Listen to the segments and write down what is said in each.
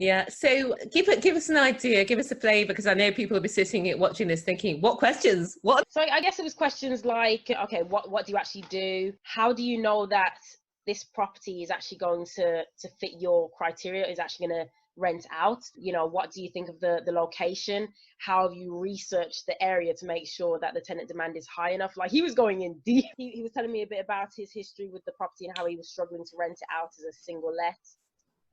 Yeah. So give us an idea, give us a flavor, because I know people will be sitting here watching this thinking, what questions? What? So I guess it was questions like, okay, what do you actually do? How do you know that this property is actually going to fit your criteria, is actually going to rent out? You know, what do you think of the location? How have you researched the area to make sure that the tenant demand is high enough? Like, he was going in deep. He was telling me a bit about his history with the property and how he was struggling to rent it out as a single let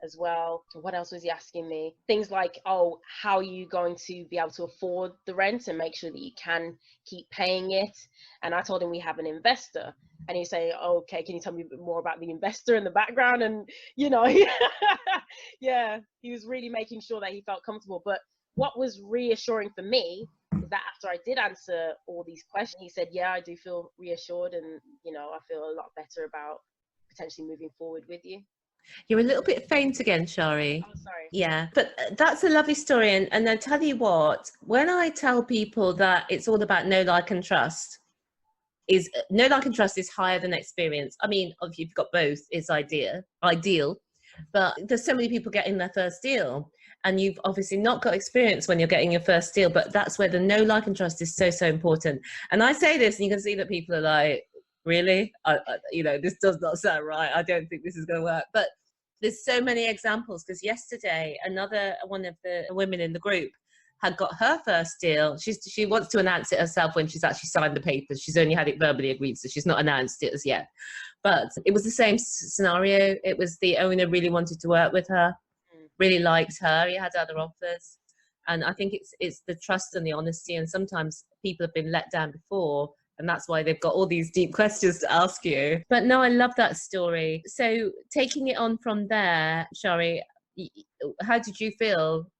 as well. What else was he asking me? Things like, oh, how are you going to be able to afford the rent and make sure that you can keep paying it? And I told him we have an investor. And he was saying, okay, can you tell me a bit more about the investor in the background? And, you know, yeah, he was really making sure that he felt comfortable. But what was reassuring for me is that after I did answer all these questions, he said, yeah, I do feel reassured. And, you know, I feel a lot better about potentially moving forward with you. You're a little bit faint again, Shari. Oh, sorry. Yeah, but that's a lovely story. And I tell you what, when I tell people that it's all about know, like, and trust, is know, like, and trust is higher than experience. I mean, if you've got both, it's ideal. But there's so many people getting their first deal, and you've obviously not got experience when you're getting your first deal. But that's where the know, like, and trust is so important. And I say this, and you can see that people are like, really? You know, this does not sound right. I don't think this is going to work. But there's so many examples, because yesterday another one of the women in the group had got her first deal. She wants to announce it herself when she's actually signed the papers. She's only had it verbally agreed, so she's not announced it as yet. But it was the same scenario. It was the owner really wanted to work with her, really liked her. He had other offers. And I think it's the trust and the honesty. And sometimes people have been let down before, and that's why they've got all these deep questions to ask you. But no, I love that story. So taking it on from there, Shari, how did you feel?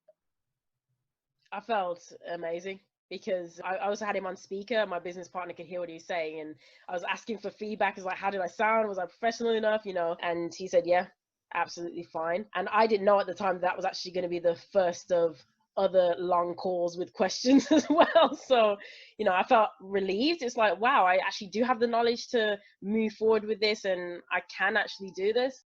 I felt amazing because I also had him on speaker. My business partner could hear what he was saying, and I was asking for feedback. It's like, how did I sound? Was I professional enough? You know, and he said, yeah, absolutely fine. And I didn't know at the time that was actually going to be the first of other long calls with questions as well. So, you know, I felt relieved. It's like, wow, I actually do have the knowledge to move forward with this, and I can actually do this.